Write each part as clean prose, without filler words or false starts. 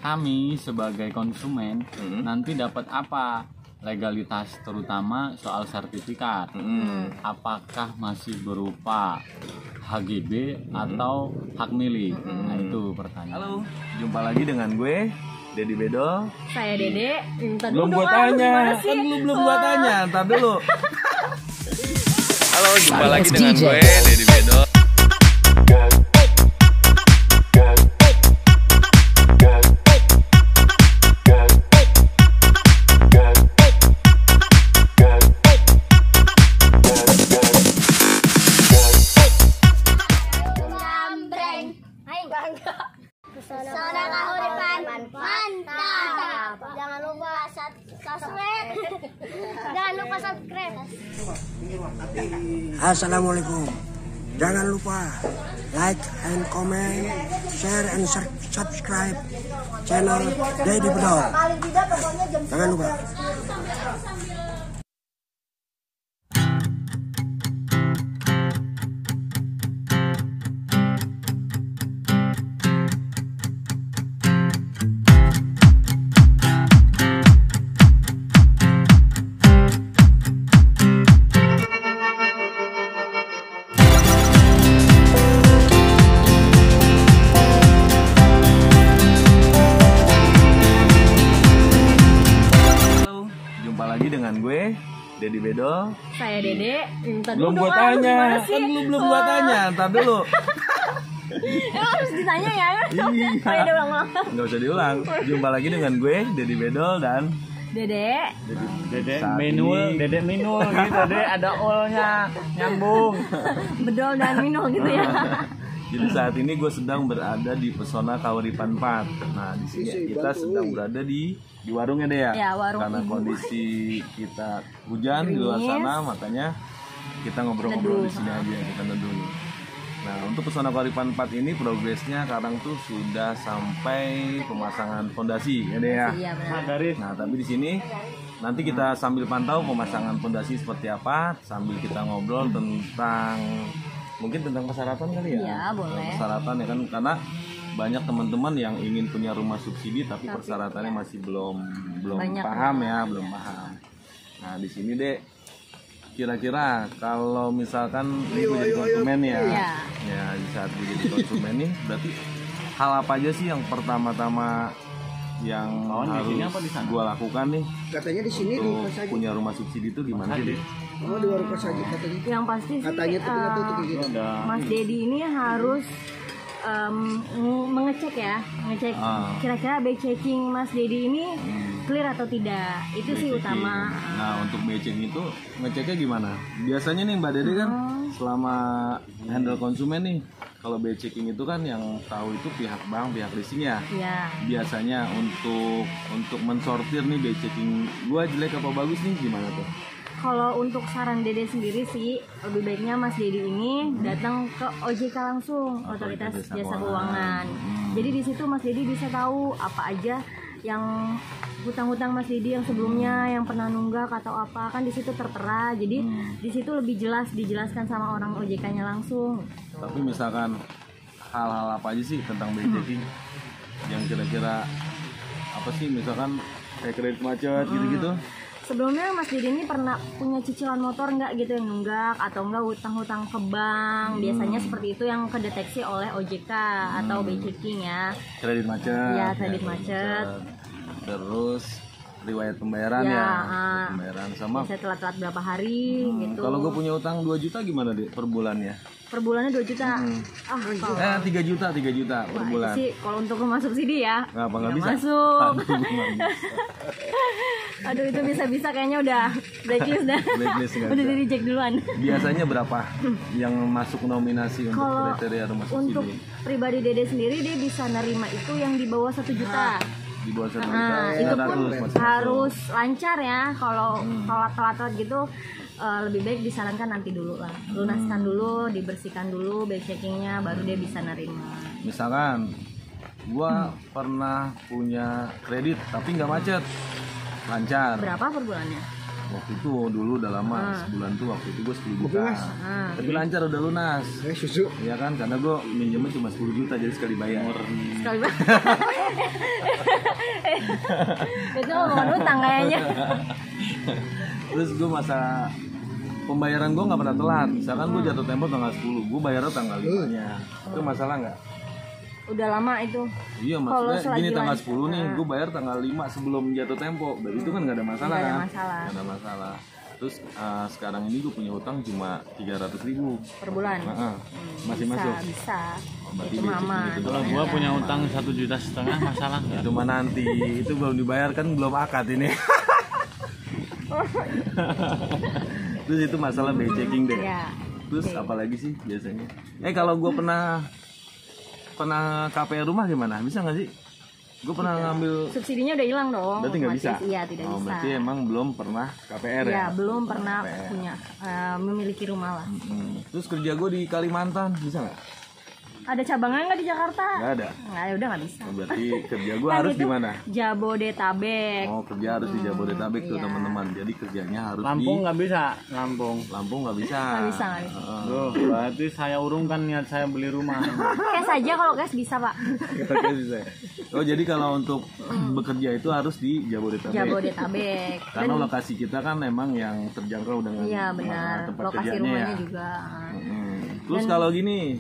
kami sebagai konsumen nanti dapat apa? Legalitas terutama soal sertifikat. Apakah masih berupa HGB atau hak milik? Nah, itu pertanyaan. Halo, jumpa lagi dengan gue Dedi Bedol. Saya Dede. Belum gua tanya, kan lu belum gua tanya, ntar dulu. Halo, jumpa lagi dengan gue Dedi Bedol. Pesona Kahuripan mantap. Jangan lupa subscribe. Jangan lupa subscribe. Assalamualaikum. Jangan lupa like and comment, share and subscribe channel Dedi Bedol. Jangan lupa. Lagi dengan gue Dedi Bedol. Saya Dede. Belum gua tanya, kan lu belum gua tanya, ntar dulu. Harus ditanya ya. Iya. Udah ulang-ulang. Nggak usah diulang. Jumpa lagi dengan gue Dedi Bedol dan Dede. Dede Saat minul, ini- Dede minul gitu deh, ada olnya nyambung. Bedol dan Minul gitu ya. Jadi saat ini gue sedang berada di Pesona Kahuripan 4. Nah, di sini kita sedang berada di warungnya deh ya. Ya, warung Karena ibu. kondisi kita hujan di luar Gerimis. sana, makanya kita ngobrol-ngobrol di Neduh. sini aja, kita neduh. Nah, untuk Pesona Kahuripan 4 ini progresnya sekarang tuh sudah sampai pemasangan fondasi ya deh ya. Iya benar. Garis. Nah, tapi di sini nanti kita sambil pantau pemasangan fondasi seperti apa, sambil kita ngobrol tentang mungkin tentang persyaratan kali ya. Iya, boleh. Persyaratan ya kan, karena banyak teman-teman yang ingin punya rumah subsidi tapi persyaratannya masih belum Banyak. paham ya, belum paham. Nah, di sini deh kira-kira kalau misalkan ini gue jadi konsumen ya. Iya. Ya, di saat gue jadi konsumen nih berarti hal apa aja sih yang pertama-tama yang Kawan, di sini apa di harus sana? gue lakukan nih Katanya di sini di untuk Pas Haji. punya rumah subsidi itu gimana sih? Dek? Oh, di warung Pas Haji katanya. Yang pasti sih Katanya tuh kita tutup kayak gitu. Ada Mas Dedi ini harus mengecek ya, ngecek Ah. kira-kira back checking Mas Dedi ini clear atau tidak. Itu sih Checking. utama. Nah, untuk checking itu ngeceknya gimana? Biasanya nih Mbak Dede kan selama handle konsumen nih, kalau checking itu kan yang tahu itu pihak bank, pihak leasing ya. Ya. Biasanya untuk mensortir nih checking gua jelek apa bagus nih gimana tuh? Kalau untuk saran Dede sendiri sih lebih baiknya Mas Dedi ini datang ke OJK langsung, Otoritas Jasa Keuangan. Jadi di situ Mas Dedi bisa tahu apa aja yang hutang-hutang Mas Dedi yang sebelumnya yang pernah nunggak atau apa, kan di situ tertera. Jadi di situ lebih jelas dijelaskan sama orang OJK-nya langsung. Tapi misalkan hal-hal apa aja sih tentang checking yang kira-kira apa sih, misalkan kayak kredit macet gitu-gitu? Sebelumnya Mas Dedi ini pernah punya cicilan motor nggak gitu yang nunggak, atau enggak hutang-hutang ke bank. Biasanya seperti itu yang kedeteksi oleh OJK atau by checking ya. Kredit macet. Iya, kredit macet. Terus riwayat pembayaran Ya, ya, ah. pembayaran sama. Biasanya telat-telat berapa hari gitu. Kalau gue punya utang 2 juta gimana deh per bulannya? Per bulannya 2 juta. Kalau 3 juta per wah, bulan. itu sih kalau untuk rumah subsidi ya. Nggak nggak bisa? masuk. Aduh, nggak bisa. Aduh, itu bisa-bisa kayaknya udah blacklist dah. Blacklist nggak Udah bisa. di reject duluan. Biasanya berapa yang masuk nominasi untuk Kalau kriteria rumah untuk subsidi? pribadi Dede sendiri dia bisa nerima itu yang di bawah 1 juta. Di bawah 1 juta, Nah, itu pun 900 masih harus lancar ya. Kalau telat-telat gitu lebih baik disarankan nanti dulu lah. Lunaskan dulu, dibersihkan dulu back checkingnya, baru dia bisa nerima. Misalkan gua pernah punya kredit tapi nggak macet, lancar. Berapa per bulannya? Waktu itu dulu udah lama, sebulan tuh waktu itu gue 10 juta. Tapi lancar udah lunas. Susu. Iya kan, karena gue minjemnya cuma 10 juta jadi sekali bayar. Sekali itu mau utang kayaknya. Terus gue masa pembayaran gue nggak pernah telat. Misalkan gue jatuh tempo tanggal 10, gue bayarnya tanggal 5-nya. Itu masalah nggak? Udah lama itu. Iya, Kalau maksudnya selagi gini tanggal lancar. 10 nih, gue bayar tanggal 5 sebelum jatuh tempo. Berarti itu kan nggak ada masalah Nggak ada kan? masalah. Nggak ada masalah. Terus sekarang ini gue punya utang cuma 300.000 Per bulan. Masih bisa, masuk. Bisa. Berarti Itu dia aman. gitu. Kalau gua punya utang 1,5 juta, masalah nggak? Itu mah nanti, itu belum dibayar kan belum akad ini. Terus itu masalah bay checking deh. Iya. Terus apalagi sih biasanya? Kalau gue pernah KPR rumah gimana? Bisa nggak sih? Gue pernah ngambil. Subsidinya udah hilang dong. Berarti nggak bisa? Iya, tidak bisa. Berarti emang belum pernah KPR ya? Iya, belum pernah KPR. punya memiliki rumah lah. Terus kerja gue di Kalimantan bisa nggak? Ada cabangnya nggak di Jakarta? Nggak ada. Nggak, udah nggak bisa. Berarti kerja gue Kan harus itu di mana? Jabodetabek. Oh, kerja harus di Jabodetabek tuh iya. teman-teman. Jadi kerjanya harus Lampung di nggak bisa, Lampung. Lampung nggak bisa. Nggak bisa, nggak bisa. Tuh, berarti saya urungkan niat saya beli rumah. Cash aja, kalau cash bisa pak. Oke, bisa. Oh, jadi kalau untuk bekerja itu harus di Jabodetabek. Jabodetabek. Karena lokasi kita kan memang yang terjangkau dengan Iya benar. tempat Lokasi kerjanya rumahnya ya. juga. Terus kalau gini,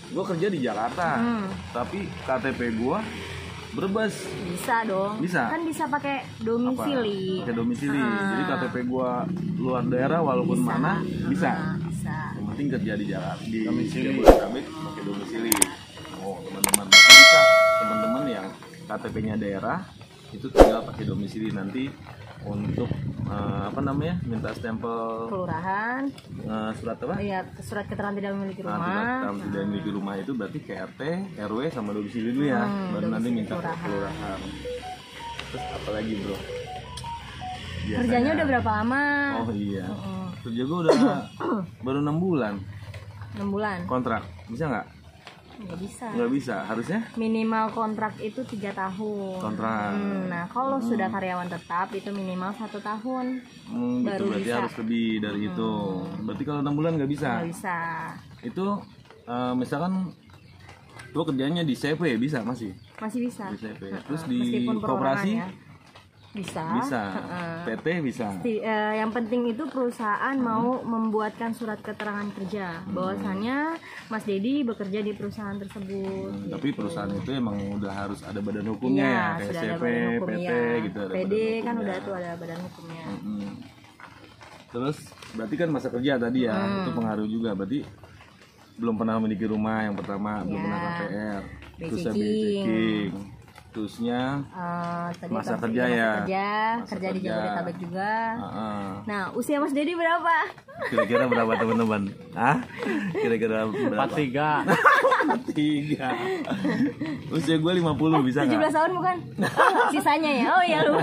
gue kerja di Jakarta, tapi KTP gue Brebes. Bisa dong. Bisa? Kan bisa pakai domisili. Pakai domisili. Jadi KTP gue luar daerah walaupun mana bisa. Bisa. Yang penting kerja di Jakarta, di Jabodetabek pakai domisili. Oh, teman-teman bisa. Teman-teman yang KTP-nya daerah itu tinggal pakai domisili nanti untuk minta stempel Kelurahan. surat apa? Iya, surat keterangan tidak memiliki Surat rumah. tidak memiliki rumah itu berarti ke RT, RW sama domisili dulu ya. Baru nanti domisili minta ke kelurahan. Terus apa lagi bro? Biasanya- Kerjanya udah berapa lama? Oh iya. Kerja gue udah baru 6 bulan 6 bulan. kontrak. Bisa nggak? Nggak bisa. Nggak bisa. Harusnya Minimal kontrak itu 3 tahun. kontrak. Nah, kalau sudah karyawan tetap itu minimal 1 tahun. Gitu, Baru berarti bisa. harus lebih dari itu. Berarti kalau 6 bulan nggak bisa. Nggak bisa. Itu misalkan gue kerjanya di CV bisa masih Masih bisa. di CV. Terus di Meskipun koperasi perorangan ya. Bisa. bisa, PT bisa. Yang penting itu perusahaan mau membuatkan surat keterangan kerja bahwasannya Mas Dedi bekerja di perusahaan tersebut. Tapi perusahaan itu emang udah harus ada badan hukumnya ya, kayak sudah ada CV, badan PT hukumnya. gitu ada PD badan kan hukumnya. udah tuh ada badan hukumnya. Terus berarti kan masa kerja tadi ya, itu pengaruh juga. Berarti belum pernah memiliki rumah yang pertama, belum pernah KPR. Terus saya checking. Terusnya Tadi masa apa? kerja Iya, ya. kerja di kerja. Jabodetabek juga. Heeh. Nah, usia Mas Dedi berapa? Kira-kira berapa teman-teman? Hah? Kira-kira berapa? 43. 3. Usia gue 50 bisa 17 nggak? tahun bukan? Oh, sisanya ya. Oh iya lupa.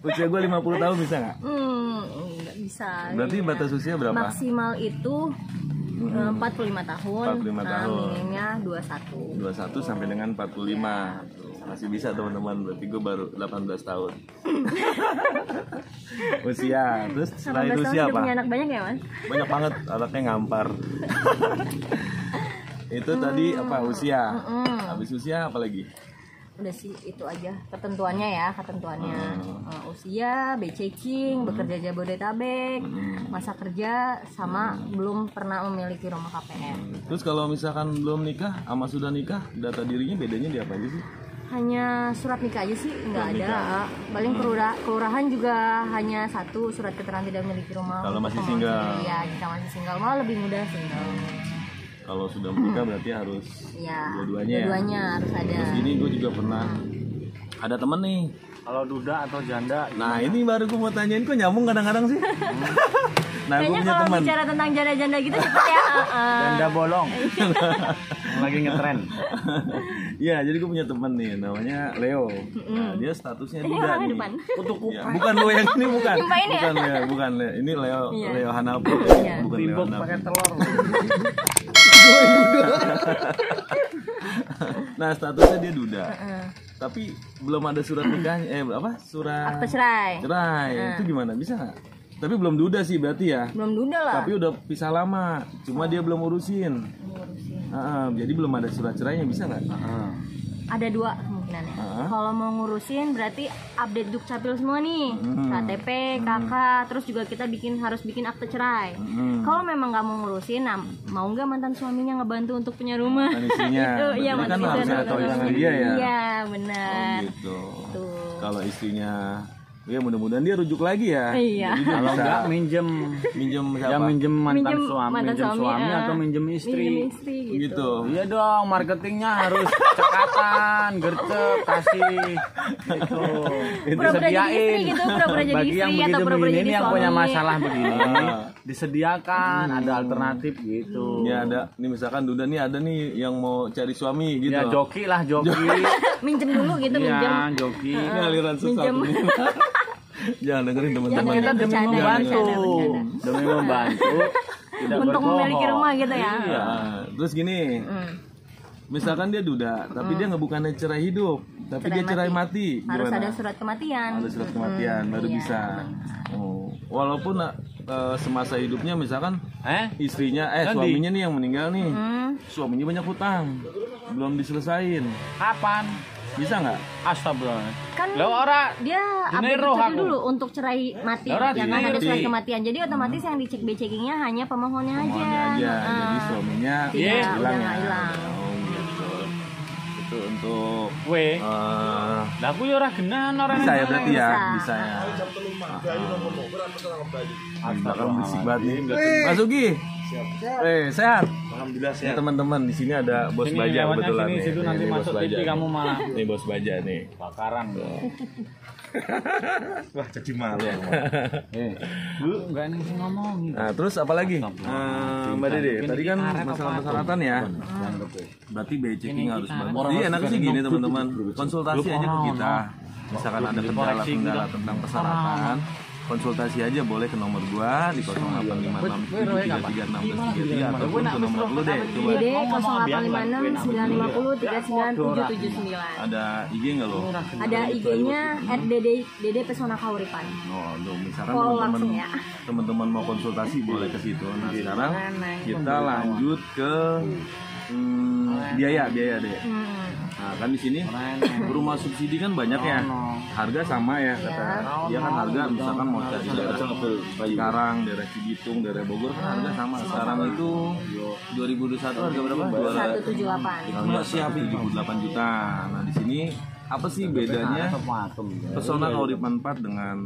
Usia gue 50 tahun bisa nggak? Nggak bisa. Berarti Iya. batas usia berapa? Maksimal itu 45 tahun. 45 tahun. Minimumnya 21. 21 sampai dengan 45. Masih bisa teman-teman, berarti gue baru 18 tahun. Usia, terus setelah 18 itu tahun usia udah apa? punya anak banyak ya, Mas? Banyak banget, anaknya ngampar. Itu tadi apa usia? Habis usia apa lagi? Udah sih itu aja ketentuannya ya, usia, checking, bekerja Jabodetabek, masa kerja sama belum pernah memiliki rumah KPR. Terus kalau misalkan belum nikah sama sudah nikah, data dirinya bedanya di apa aja sih? Hanya surat nikah aja sih nggak ada. Paling kelurahan juga hanya 1 surat keterangan tidak memiliki rumah. Kalau masih Untuk single. penghuni. Ya, jika masih single malah lebih mudah single. Kalau sudah menikah berarti harus Ya, dua-duanya ya? dua-duanya harus ada. Terus ini gue juga pernah ada temen nih. Kalau duda atau janda, Nah ini baru gue mau tanyain, kok nyambung kadang-kadang sih? Nah gue Kayaknya punya kalau teman. bicara tentang janda-janda gitu cepet ya. janda bolong. Yang lagi ngetren. Iya, jadi gue punya temen nih, namanya Leo. Nah, dia statusnya Ini duda orangnya nih. depan. Ya, bukan lo yang ini bukan. Yang ini ya? Bukan Leo, bukan Leo. Ini Leo, Iya. Leo Hanapi. Iya. Bukan Leo Timbuk Hanapi. pakai telur. Nah, statusnya dia duda. tapi belum ada surat nikahnya, surat Akte cerai. itu gimana, bisa nggak? Tapi belum duda sih berarti ya. Belum duda lah. Tapi udah pisah lama, cuma dia belum urusin. Jadi belum ada surat cerainya, bisa nggak? Ada dua kemungkinannya. Kalau mau ngurusin berarti update dukcapil semua nih, KTP, KK, terus juga kita harus bikin akte cerai. Kalau memang nggak mau ngurusin, nah, mau nggak mantan suaminya ngebantu untuk punya rumah? Mantan istrinya. Itu, iya, Berarti kan mantan harus istrinya. ada tahu tangan dia ya. Iya benar. Gitu. Tuh. Kalau istrinya, ya mudah-mudahan dia rujuk lagi ya. Iya. Jadi dia Kalau bisa enggak minjem siapa? ya minjem mantan Minjem suami, mantan suami, atau minjem istri. Minjem istri gitu. Gitu. Iya dong, marketingnya harus cekatan, gercep, kasih gitu. Pura-pura jadi istri gitu, pura-pura jadi Bagi istri yang atau begitu pura-pura begini jadi yang suami. punya masalah begini, disediakan ada alternatif gitu. Ini ada, nih misalkan Duda nih ada nih yang mau cari suami gitu. Ya joki lah joki. Minjem dulu gitu, minjem. Iya, joki. Ini aliran sesat Minjem. nih. Jangan dengerin teman-teman. Jangan, Kita demi bercanda, membantu, bercanda. demi membantu. Tidak Untuk berbohong. memiliki rumah gitu ya. Iya. Terus gini, misalkan dia duda, tapi dia nggak bukannya cerai hidup, tapi dia cerai mati. Harus Gimana? ada surat kematian. Ada surat kematian baru iya, bisa. Oh. Walaupun semasa hidupnya misalkan istrinya Nanti. suaminya nih yang meninggal nih, suaminya banyak hutang, belum diselesain, Kapan? bisa nggak? Astagfirullah. Kan Lo ora dia update Dinero dukcapil aku. dulu untuk cerai mati. Ora Jangan ada dinero. surat kematian. Jadi otomatis yang dicek checkingnya hanya pemohonnya aja. Semuanya aja. Jadi suaminya Tidak, Iya, udah hilang nggak ya. hilang. Oh, gitu. Itu untuk we. eh, Lah aku ya ora genan ora. bisa ya berarti ya, Bisa. bisa ya. Belakang berisik banget nih. Mas Ugi. Sehat. Alhamdulillah Ini sehat. teman-teman di sini ada bos Sini, baja lewatnya kebetulan sini, nih. situ nanti Ini bos masuk baja TV nih. kamu malah Nih bos baja nih. bakaran. Wah jadi malu aku. Lu enggak nih sing ngomong. Nah, terus apa lagi? Mbak Dede, tadi kan masalah persyaratan ya. Berarti BI checking harus banget. Jadi enaknya sih gini teman-teman, konsultasi aja ke kita. Misalkan ada kendala-kendala tentang persyaratan, konsultasi aja boleh ke nomor gua di 0856 ataupun ke nomor lu deh. Coba DD 0856 950 39779. ada IG nggak lo? Ada IG-nya @DD Pesona Kauripan. Oh, tuh, misalkan Follow langsung ya. teman-teman mau konsultasi boleh ke situ. Nah, sekarang kita lanjut ke biaya deh. Nah, kan di sini rumah subsidi kan banyak ya. Harga sama ya kata. Dia kan harga misalkan mau cari daerah Cikarang, daerah Cibitung, daerah Bogor kan harga sama. Sekarang itu 2021 harga berapa? 178. Enggak siap 78 juta. Nah, di sini apa sih bedanya Pesona Kauripan 4 dengan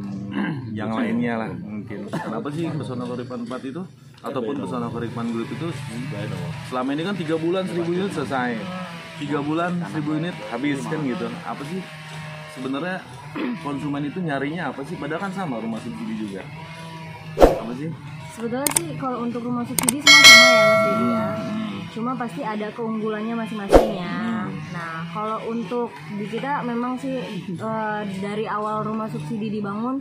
yang lainnya lah mungkin? Kenapa sih Pesona Kauripan 4 itu ataupun Pesona Kauripan Group itu selama ini kan 3 bulan 1000 unit selesai, 3 bulan 1000 unit habis kan gitu? Apa sih sebenarnya konsumen itu nyarinya apa sih? Padahal kan sama rumah subsidi juga. Apa sih? Sebetulnya sih kalau untuk rumah subsidi semua sama ya Mas Dedi ya. Cuma pasti ada keunggulannya masing-masing ya. Nah kalau untuk di kita memang sih dari awal rumah subsidi dibangun,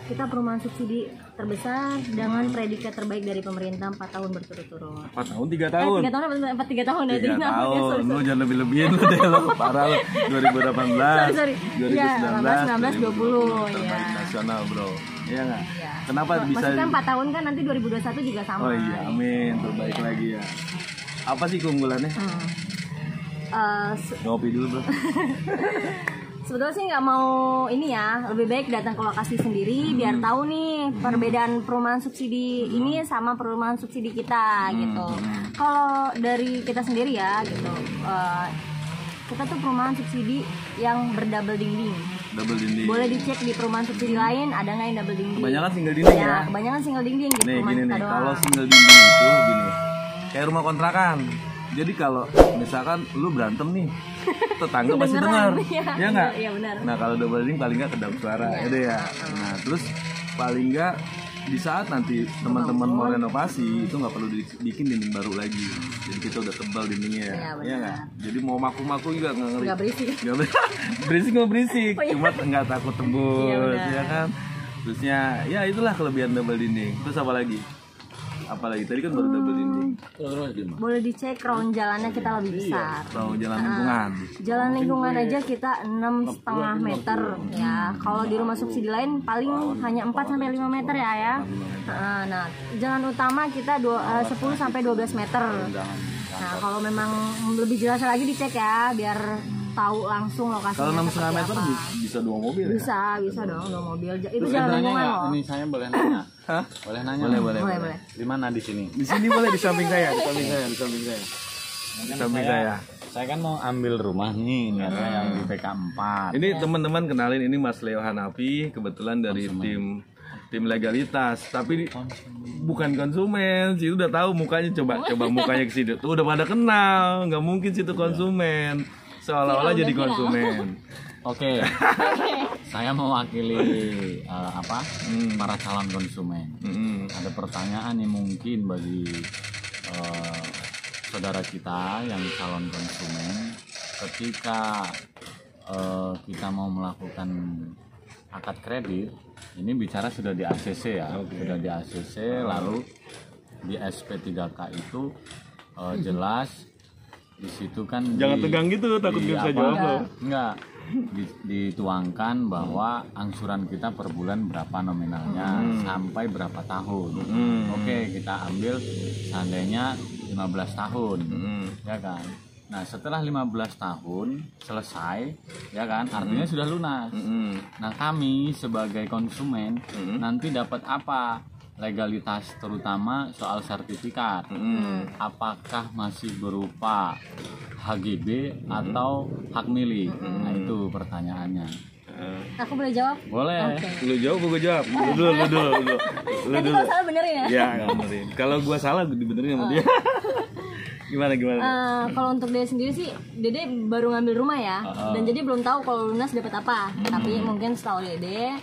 kita perumahan subsidi terbesar dengan predikat terbaik dari pemerintah 4 tahun berturut-turut. 4 tahun 3 tahun. 3 tahun apa 3 tahun ya? 3 Jadi namanya, tahun, sorry. lu jangan lebih-lebihin lu deh lu, parah lu. 2018, Sorry. Iya, 18, 19, 20 terbaik ya. nasional bro, iya nggak? Iya. Kenapa bisa? Maksudnya 4 tahun kan nanti 2021 juga sama. Oh iya, amin, terbaik lagi ya. Apa sih keunggulannya? Ngopi dulu bro. Sebetulnya sih nggak mau ini ya, lebih baik datang ke lokasi sendiri biar tahu nih perbedaan perumahan subsidi ini sama perumahan subsidi kita gitu. Kalau dari kita sendiri ya gitu, kita tuh perumahan subsidi yang berdouble dinding. Double dinding. Boleh dicek di perumahan subsidi lain ada nggak yang double dinding? Kebanyakan single dinding ya. Kebanyakan single dinding di Nih perumahan gini kita nih, doang. kalau single dinding itu gini, kayak rumah kontrakan. Jadi kalau misalkan lu berantem nih, tetangga pasti dengar, ya nggak? Iya benar. Nah kalau double dinding paling nggak kedap suara, itu ya. Nah terus paling nggak di saat nanti teman-teman mau renovasi itu nggak perlu bikin dinding baru lagi. Jadi kita udah tebal dindingnya, ya nggak? Jadi mau maku-maku juga nggak ngeri. Nggak berisik. Nggak berisik nggak berisik, Oh, iya. cuma nggak takut tembus, Iya, benar. ya kan? Terusnya ya itulah kelebihan double dinding. Terus apa lagi? Apalagi tadi kan baru double dinding. boleh dicek round jalannya kita lebih besar. Tahu jalan lingkungan. Jalan lingkungan aja kita 6,5 meter ya. Kalau di rumah subsidi lain paling hanya 4 sampai 5 meter ya. Nah, jalan utama kita 10 sampai 12 meter. Nah, kalau memang lebih jelas lagi dicek ya biar tahu langsung lokasinya. Kalau 6,5 meter apa. bisa 2 mobil ya? Bisa dong 2 mobil. Itu Terus jalan nanya lingkungan nggak? loh. Ini saya boleh nanya. Hah? Boleh nanya? Boleh. Di mana di sini? Di sini boleh, di samping saya, di samping saya. Di samping saya. Saya kan mau ambil rumah nih, niatnya yang di PK 4. Ini teman-teman kenalin, ini Mas Leo Hanafi, kebetulan dari tim legalitas, tapi bukan konsumen. Sih udah tahu mukanya, coba mukanya ke sini. Tuh udah pada kenal, nggak mungkin situ konsumen. Seolah-olah jadi konsumen. Oke. Saya mewakili para calon konsumen. Ada pertanyaan yang mungkin bagi saudara kita yang calon konsumen, ketika kita mau melakukan akad kredit, ini bicara sudah di ACC ya, sudah di ACC, lalu di SP3K itu jelas di situ kan Jangan tegang gitu, takut nggak bisa jawab loh. Enggak, dituangkan bahwa angsuran kita per bulan berapa nominalnya sampai berapa tahun. Oke, kita ambil seandainya 15 tahun, ya kan. Nah, setelah 15 tahun selesai, ya kan, artinya sudah lunas. Nah, kami sebagai konsumen nanti dapat apa? Legalitas, terutama soal sertifikat. Apakah masih berupa HGB atau hak milik? Nah, itu pertanyaannya. Aku boleh jawab? Boleh. Oke. Lu jawab, gue jawab. Lu dulu. Nanti kalau salah benerin ya? Ya, nggak benerin. Kalau gua salah, gue dibenerin sama dia. Gimana? Kalau untuk Dede sendiri sih, Dede baru ngambil rumah ya, dan jadi belum tahu kalau lunas dapat apa. Tapi mungkin setahu Dede,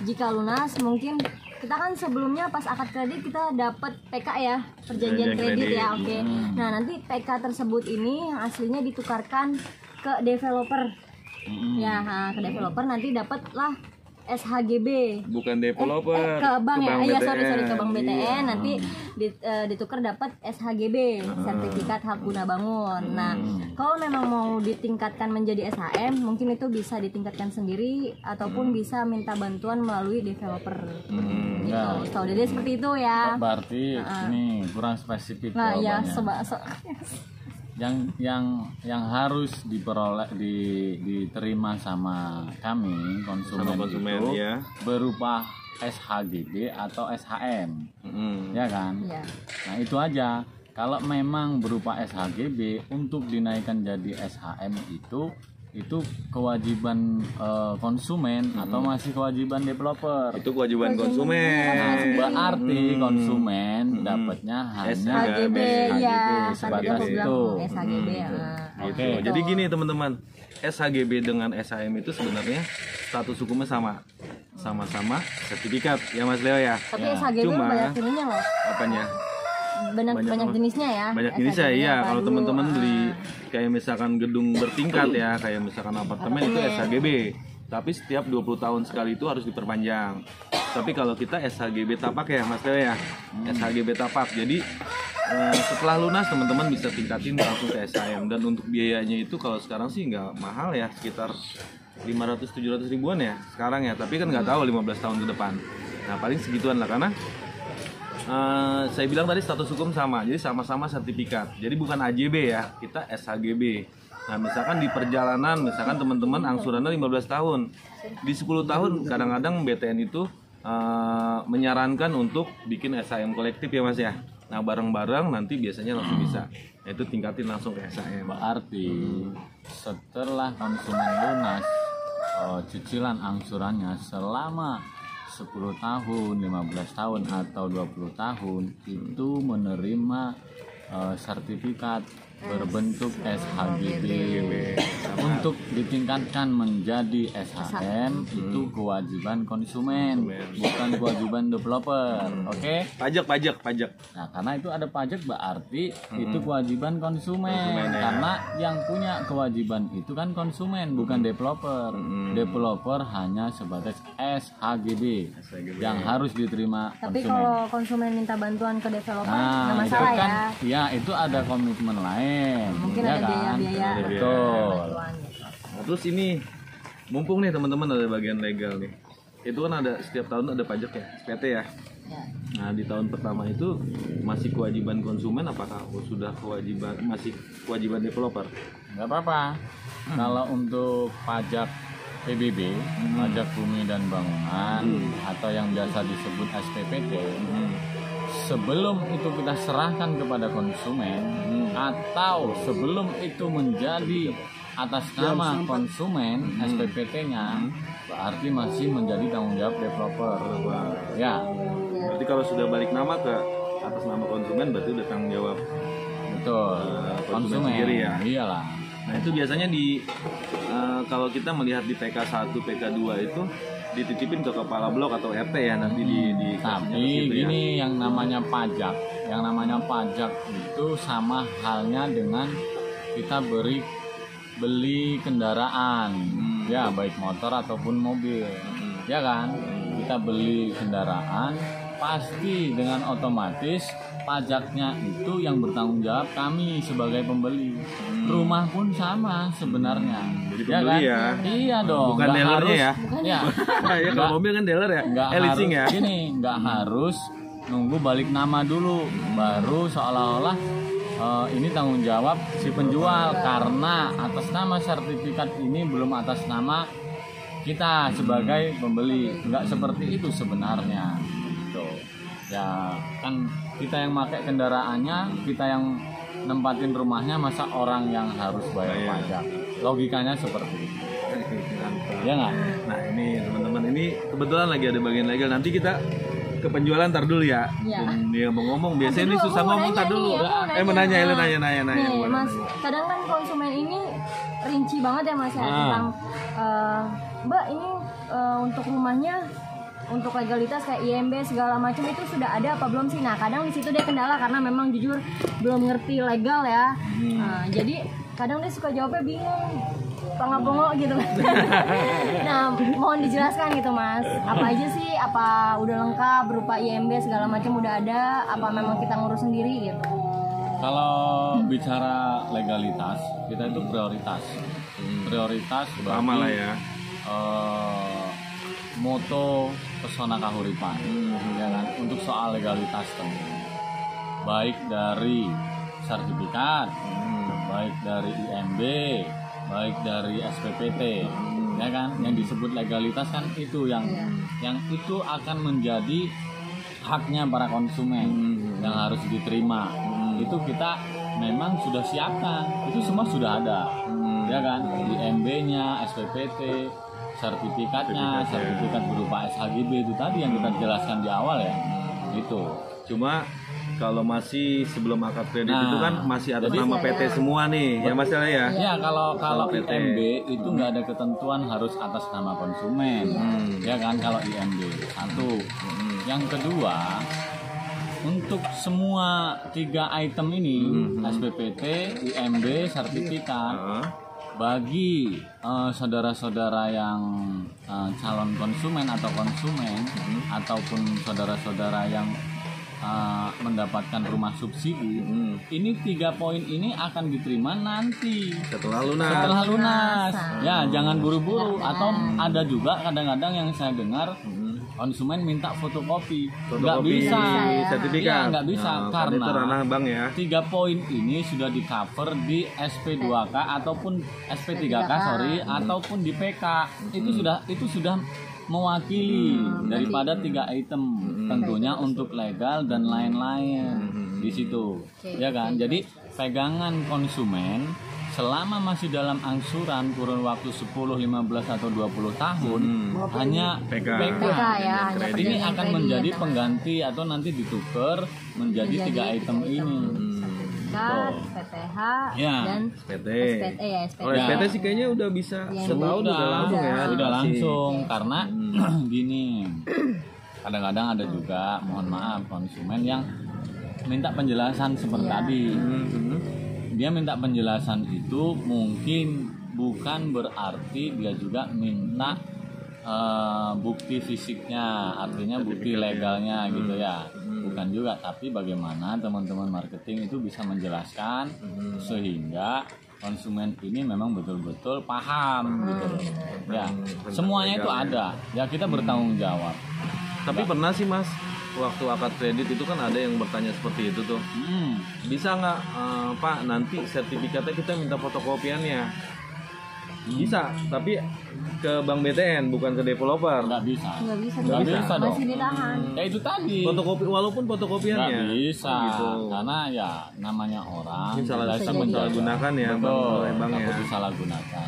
jika lunas mungkin kita kan sebelumnya pas akad kredit kita dapat PK ya, perjanjian kredit ya, oke. Nah, nanti PK tersebut ini aslinya ditukarkan ke developer. Ya, ke developer nanti dapatlah SHGB. Bukan developer. Ke bank ya. Iya, sorry ke bank BTN. Iya. Nanti ditukar dapat SHGB, sertifikat hak guna bangun. Nah, kalau memang mau ditingkatkan menjadi SHM, mungkin itu bisa ditingkatkan sendiri ataupun bisa minta bantuan melalui developer. Gitu. Tahu Dede seperti itu ya. Berarti ini kurang spesifik Nah, ya jawabannya. yang harus diperoleh diterima sama kami konsumen itu ya. berupa SHGB atau SHM, ya kan? Ya. Nah, itu aja. Kalau memang berupa SHGB untuk dinaikkan jadi SHM itu kewajiban konsumen atau masih kewajiban developer? Itu kewajiban konsumen. Nah, berarti konsumen dapatnya hanya SHGB ya, sebatas tadi aku itu. bilang SHGB. Oke. Jadi gini teman-teman, SHGB dengan SHM itu sebenarnya status hukumnya sama-sama sertifikat ya Mas Leo ya. Tapi SHGB Cuma banyak ininya loh. apanya? Banyak jenisnya ya. Banyak jenisnya SHGB iya. apa Kalau dulu, teman-teman beli kayak misalkan gedung bertingkat ya, kayak misalkan apartemen itu SHGB. Tapi setiap 20 tahun sekali itu harus diperpanjang. Tapi kalau kita SHGB tapak ya Mas Leo ya. SHGB tapak. Jadi setelah lunas teman-teman bisa tingkatin langsung ke SHM, dan untuk biayanya itu kalau sekarang sih nggak mahal ya, sekitar 500-700 ribuan ya sekarang ya, tapi kan nggak tahu 15 tahun ke depan. Nah paling segituan lah, karena saya bilang tadi status hukum sama, jadi sama-sama sertifikat, jadi bukan AJB ya, kita SHGB. Nah misalkan di perjalanan, misalkan teman-teman angsurannya 15 tahun, di 10 tahun kadang-kadang BTN itu menyarankan untuk bikin SHM kolektif ya Mas ya. Nah bareng-bareng nanti biasanya langsung bisa, itu tingkatin langsung ke SHM. Berarti setelah konsumen lunas cicilan angsurannya selama 10 tahun, 15 tahun atau 20 tahun itu menerima sertifikat berbentuk SHGB. Untuk ditingkatkan menjadi SHN itu kewajiban konsumen, bukan kewajiban developer. Oke? Pajak. Nah, karena itu ada pajak berarti itu kewajiban konsumen. Karena yang punya kewajiban itu kan konsumen, bukan developer. Developer hanya sebatas SHGB yang harus diterima Tapi konsumen. kalau konsumen minta bantuan ke developer nggak Nah, itu masalah kan ya. ya itu ada komitmen lain. Mungkin ya ada kan? biaya-biaya. Betul. Bantuan. Nah, terus ini mumpung nih teman-teman ada bagian legal nih. Itu kan ada setiap tahun ada pajak ya, SPT ya. Ya. Nah, di tahun pertama itu masih kewajiban konsumen apakah sudah masih kewajiban developer? Nggak apa-apa. Kalau untuk pajak PBB, pajak bumi dan bangunan atau yang biasa disebut SPPT, sebelum itu kita serahkan kepada konsumen atau sebelum itu menjadi atas nama konsumen SPPT-nya, berarti masih menjadi tanggung jawab developer. Ya, Berarti kalau sudah balik nama ke atas nama konsumen berarti udah tanggung jawab. betul. Konsumen sendiri ya? Iyalah. Nah, itu biasanya kalau kita melihat di PK1, PK2 itu dititipin ke kepala blok atau RT ya nanti di Tapi gini, yang namanya pajak itu sama halnya dengan kita beli kendaraan, ya baik motor ataupun mobil, ya kan? Kita beli kendaraan, pasti dengan otomatis pajaknya itu yang bertanggung jawab kami sebagai pembeli. Rumah pun sama sebenarnya. Jadi Ya pembeli kan? ya? Iya dong. Bukan nggak dealernya harus- ya? Ya. Ya kalau mobil kan dealer ya? Nggak harus Leasing ya? gini, nggak harus nunggu balik nama dulu, baru seolah-olah ini tanggung jawab si penjual karena atas nama sertifikat ini belum atas nama kita sebagai pembeli. Nggak seperti itu sebenarnya. Gitu. Ya kan kita yang pakai kendaraannya, kita yang nempatin rumahnya, masa orang yang harus bayar pajak? Logikanya seperti itu. Ya nggak? Nah, ini teman-teman, ini kebetulan lagi ada bagian legal. Nanti kita ke penjualan ntar dulu ya. Iya. Dia mau ngomong, biasanya ini Aduh, susah aku mau ngomong ntar nanya dulu. nih, aku mau Mau nanya, nanya. Nih boleh, mas, boleh. kadang kan konsumen ini rinci banget ya mas ya tentang Mbak ini untuk rumahnya untuk legalitas kayak IMB segala macam itu sudah ada apa belum sih? Nah kadang di situ dia kendala karena memang jujur belum ngerti legal ya. Nah, jadi kadang dia suka jawabnya bingung, pongo gitu kan. Nah mohon dijelaskan gitu mas, apa aja sih? Apa udah lengkap berupa IMB segala macam udah ada? Apa memang kita ngurus sendiri gitu? Kalau bicara legalitas, kita itu prioritas. Prioritas Sama lah bagi ya. moto pesona kahuripan, ya kan? Untuk soal legalitas tentu, baik dari sertifikat, baik dari IMB, baik dari SPPT, ya kan? Yang disebut legalitas kan itu yang itu akan menjadi haknya para konsumen yang harus diterima. Itu kita memang sudah siapkan, itu semua sudah ada, ya kan? IMB-nya, SPPT, sertifikatnya, sertifikat berupa SHGB itu tadi yang kita jelaskan di awal ya. Itu. Cuma kalau masih sebelum akad kredit Nah, itu kan masih atas jadi- nama PT semua nih, ya masalah ya. Ya kalau PT. IMB itu nggak ada ketentuan harus atas nama konsumen, ya kan? Kalau IMB satu, yang kedua untuk semua 3 item ini SPPT, IMB, sertifikat bagi saudara-saudara yang calon konsumen atau konsumen ataupun saudara-saudara yang mendapatkan rumah subsidi, ini 3 poin ini akan diterima nanti Setelah lunas. setelah lunas. Ya jangan buru-buru. Atau ada juga kadang-kadang yang saya dengar konsumen minta fotokopi, nggak bisa, sertifikat. Iya, nggak bisa Nah, kan itu ranah karena bank ya. 3 poin ini sudah di cover di SP2K ataupun SP3K ataupun di PK. Itu sudah mewakili daripada 3 item, tentunya untuk legal dan lain-lain di situ, ya kan? Jadi pegangan konsumen selama masih dalam angsuran kurun waktu 10, 15 atau 20 tahun hanya PK. PK ya, hanya Ini perjanjian akan kredit. menjadi pengganti atau nanti ditukar menjadi 3 item ini. sertifikat, PPH, Ya. dan SPT. SPT ya, SPT. Kalau SPT sih kayaknya udah bisa Yang setahun udah langsung ya. udah dikasih. langsung karena gini, kadang-kadang ada juga mohon maaf konsumen yang minta penjelasan seperti tadi. Dia minta penjelasan itu mungkin bukan berarti dia juga minta bukti fisiknya, artinya bukti legalnya gitu ya, bukan juga, tapi bagaimana teman-teman marketing itu bisa menjelaskan sehingga konsumen ini memang betul-betul paham gitu loh. Ya, semuanya itu ada. Ya kita bertanggung jawab. Tapi pernah sih Mas, waktu akad kredit itu kan ada yang bertanya seperti itu tuh. Bisa nggak Pak nanti sertifikatnya kita minta fotokopiannya? Bisa, tapi ke Bank BTN bukan ke developer. Nggak bisa. Nggak bisa dong. Masih ditahan. Ya itu tadi. Fotokopi walaupun fotokopiannya. Nggak bisa. Oh, gitu. Karena ya namanya orang. Mungkin salah biasa menyalahgunakan ya, Betul. oleh bank ya. Takut disalahgunakan.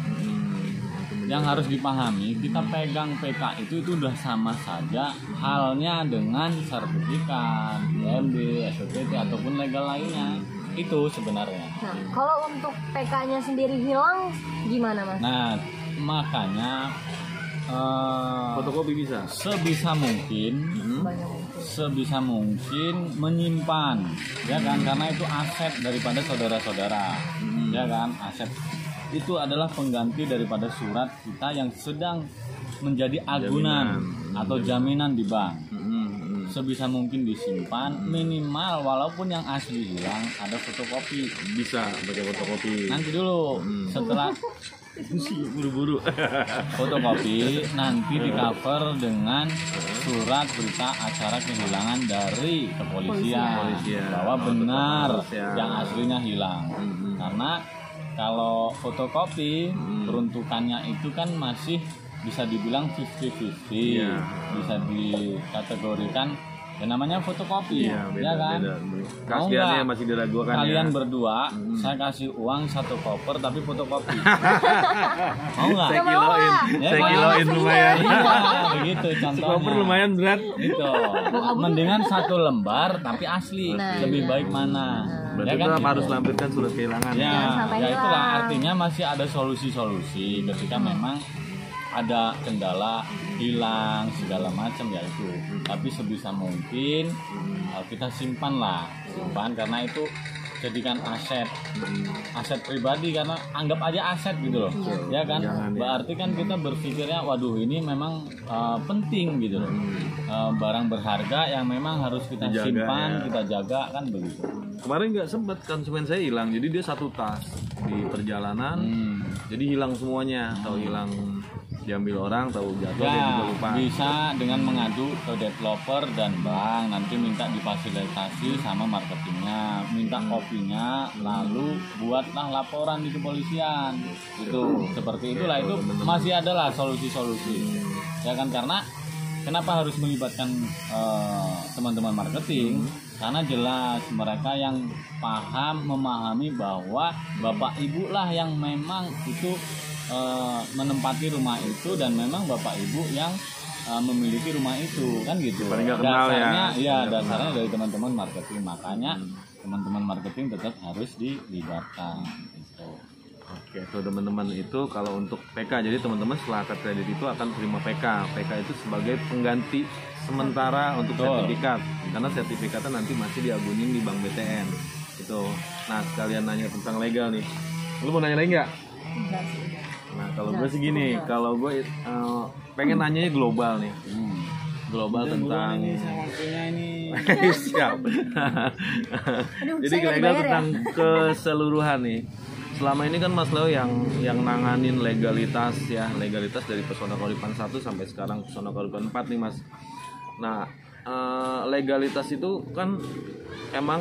Yang harus dipahami, kita pegang PK itu udah sama saja halnya dengan sertifikat, IMB, SPT ataupun legal lainnya. Itu sebenarnya. Nah, kalau untuk PK-nya sendiri hilang gimana Mas? Nah, makanya Fotokopi bisa. sebisa mungkin menyimpan, ya kan, karena itu aset daripada saudara-saudara, ya kan, aset itu adalah pengganti daripada surat kita yang sedang menjadi agunan atau jaminan di bank. Sebisa mungkin disimpan, minimal walaupun yang asli hilang ada fotokopi. Bisa pakai fotokopi. Nanti dulu setelah Buru-buru. fotokopi nanti di cover dengan surat berita acara kehilangan dari kepolisian bahwa benar yang aslinya hilang. Karena kalau fotokopi peruntukannya itu kan masih bisa dibilang 50-50, bisa dikategorikan ya namanya fotokopi, ya kan? Keasliannya masih diragukan. Kalian ya. berdua, saya kasih uang 1 koper tapi fotokopi. Mau nggak? Saya kiloin, Ya, saya kan? kiloin lumayan. Iya, begitu contohnya. Koper lumayan berat. Gitu. Mendingan 1 lembar tapi asli. Lebih baik mana? Berarti Ya kan, tetap gitu. harus lampirkan surat kehilangan. Ya, sampai ya itulah hilang. artinya masih ada solusi-solusi ketika memang ada kendala hilang segala macam ya itu. Tapi sebisa mungkin kita simpan karena itu jadikan aset pribadi, karena anggap aja aset gitu loh, ya kan. Berarti kan kita berpikirnya waduh ini memang penting gitu loh, barang berharga yang memang harus kita Dijaga, simpan, ya. kita jaga kan begitu. Kemarin nggak sempat konsumen saya hilang, jadi dia 1 tas di perjalanan, jadi hilang semuanya, tahu hilang diambil orang, tahu jatuh dia juga Ya, lupa. bisa dengan mengadu ke developer dan bank, nanti minta difasilitasi sama marketingnya, minta kopinya, lalu buatlah laporan di kepolisian. Itu seperti itulah, itu masih adalah solusi-solusi. Ya kan, karena kenapa harus melibatkan teman-teman marketing? Karena jelas mereka yang memahami bahwa bapak ibu lah yang memang itu menempati rumah itu, dan memang bapak ibu yang memiliki rumah itu, kan gitu. Paling nggak kenal ya. Dasarnya dari teman-teman marketing, makanya teman-teman marketing tetap harus dilibatkan. Gitu. Oke, tuh teman-teman, itu kalau untuk PK. Jadi teman-teman setelah akad kredit itu akan terima PK. PK itu sebagai pengganti sementara untuk sertifikat, karena sertifikatnya nanti masih diagunin di Bank BTN. Itu. Nah, sekalian nanya tentang legal nih. Lu mau nanya lagi nggak? Nah, kalau gue sih gini, kalau gue pengen nanyanya global nih. Global tentang siap. Jadi legal tentang keseluruhan nih. Selama ini kan Mas Leo yang nanganin legalitas dari Pesona Kauripan 1 sampai sekarang Pesona Kauripan 4 nih Mas. Nah, legalitas itu kan emang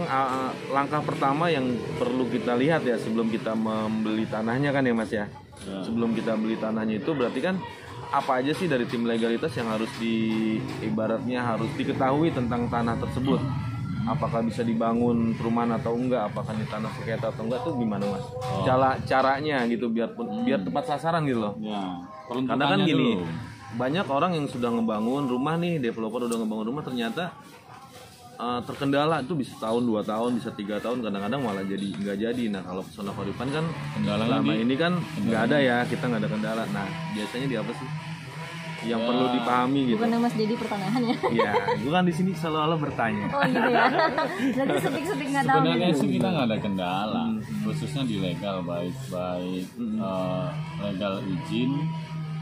langkah pertama yang perlu kita lihat ya sebelum kita membeli tanahnya kan ya Mas ya. Sebelum kita beli tanahnya itu berarti kan apa aja sih dari tim legalitas yang harus ibaratnya harus diketahui tentang tanah tersebut. Apakah bisa dibangun perumahan atau enggak, apakah di tanah sengketa atau enggak, tuh gimana Mas? Caranya gitu biar tepat sasaran gitu loh. Ya, Karena kan gini, banyak orang yang sudah ngebangun rumah nih, developer udah ngebangun rumah ternyata terkendala itu bisa tahun 2 tahun bisa 3 tahun kadang-kadang malah jadi nggak jadi. Nah kalau pesona kehidupan kan Kendalanya selama di- ini kan nggak ada ya, kita nggak ada kendala. Nah biasanya di apa sih yang Ya. perlu dipahami gitu? Bukan Mas Dedi pertanahan ya. Iya, gue kan di sini selalu bertanya. Oh gitu ya. Berarti sepik-sepik nggak tahu. Sebenarnya sih kita nggak ada kendala, khususnya di legal, baik legal izin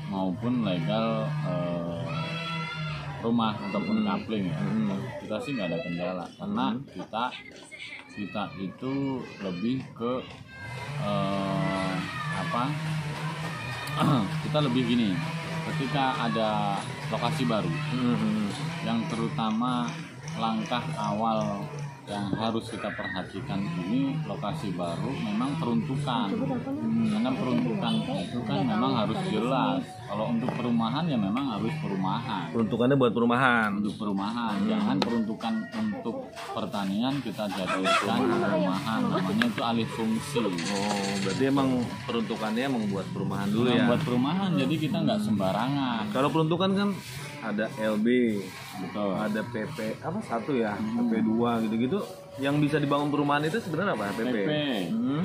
maupun legal rumah ataupun coupling ya. Kita sih nggak ada kendala karena kita itu lebih ke apa? Kita lebih gini, ketika ada lokasi baru yang terutama langkah awal yang harus kita perhatikan ini lokasi baru memang peruntukan, karena peruntukan itu kan memang harus jelas. Kalau untuk perumahan ya memang harus perumahan, Peruntukannya buat perumahan. untuk perumahan, jangan peruntukan untuk pertanian kita jadikan perumahan, namanya itu alih fungsi. Oh, berarti emang peruntukannya emang buat perumahan dulu ya. Buat perumahan, jadi kita nggak sembarangan. Kalau peruntukan kan ada LB, Betul. ada PP apa satu ya, PP2 gitu-gitu. Yang bisa dibangun perumahan itu sebenarnya apa? PP.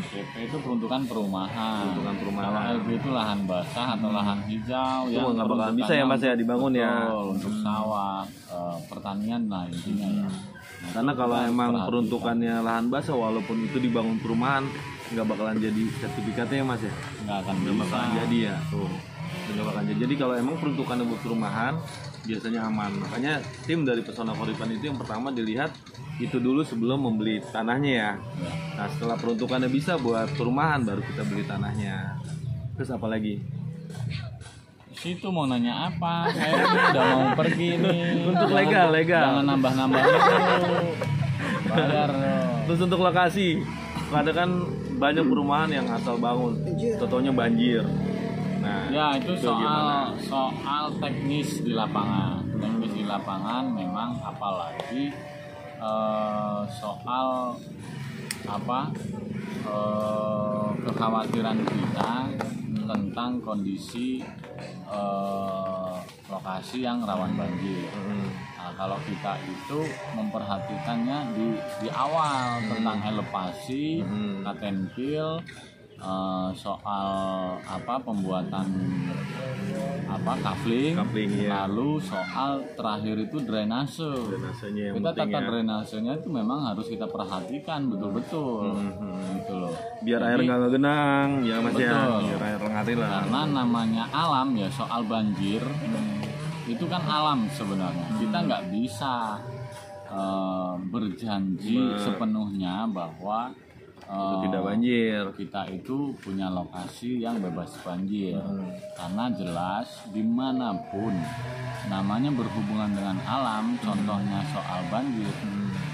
PP itu peruntukan perumahan. Peruntukan perumahan. Kalau LB itu lahan basah atau lahan hijau Itu yang nggak bakalan bisa ya Mas ya dibangun ya. betul, untuk sawah, pertanian lah intinya ya. Nah, Karena itu kalau kita harus emang perhatikan. peruntukannya lahan basah walaupun itu dibangun perumahan nggak bakalan jadi sertifikatnya ya Mas ya. nggak akan Nggak bisa. bakalan jadi ya. Tuh. Nggak bakalan jadi. Jadi kalau emang peruntukannya buat perumahan biasanya aman. Makanya tim dari Pesona Kehidupan itu yang pertama dilihat itu dulu sebelum membeli tanahnya ya. Ya. Nah setelah peruntukannya bisa buat perumahan baru kita beli tanahnya. Terus apa lagi? Situ mau nanya apa? Saya ini udah mau pergi nih. Untuk legal. Jangan nambah-nambah dulu. Bayar loh. Terus untuk lokasi, kadang kan banyak perumahan yang asal bangun, totonya banjir. Nah, Ya itu gimana? soal teknis di lapangan. Teknis di lapangan memang apalagi soal apa kekhawatiran kita tentang kondisi lokasi yang rawan banjir. Nah, kalau kita itu memperhatikannya di awal tentang elevasi, katenpil, soal apa pembuatan apa kafling, Kafling, ya. lalu soal terakhir itu drainase. Drainasenya yang Kita penting tata ya. drainasenya itu memang harus kita perhatikan betul-betul, gitu loh. Biar Jadi, air nggak ngegenang, ya Mas ya. Betul. Biar air ngalir lah. karena namanya alam ya, soal banjir itu kan alam sebenarnya. Kita nggak bisa berjanji sepenuhnya bahwa Itu tidak banjir. kita itu punya lokasi yang bebas banjir, karena jelas dimanapun namanya berhubungan dengan alam, contohnya soal banjir,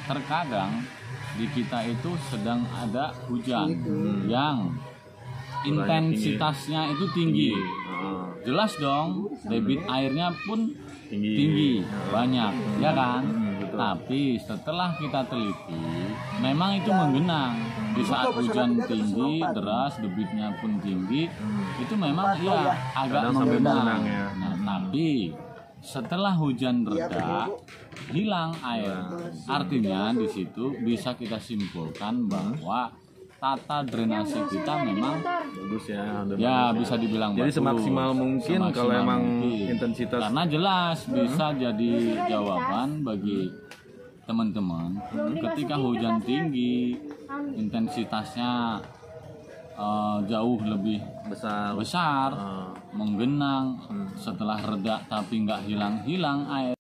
terkadang di kita itu sedang ada hujan yang intensitasnya itu tinggi. Jelas dong, debit airnya pun tinggi, banyak, ya kan? Tapi setelah kita teliti, memang itu menggenang. Di saat hujan tinggi, deras, debitnya pun tinggi, itu memang ya agak Kadang sampai menggenang. menggenang ya. Nah, tapi setelah hujan reda, hilang air. Artinya di situ bisa kita simpulkan bahwa tata drainase kita memang Bagus ya. udah ya bagus bisa dibilang Jadi bagus. semaksimal mungkin Semaksimal kalau emang mungkin. intensitas. Karena jelas bisa jadi jawaban bagi teman-teman ketika hujan tinggi intensitasnya jauh lebih besar. besar, menggenang, setelah reda tapi nggak hilang-hilang air.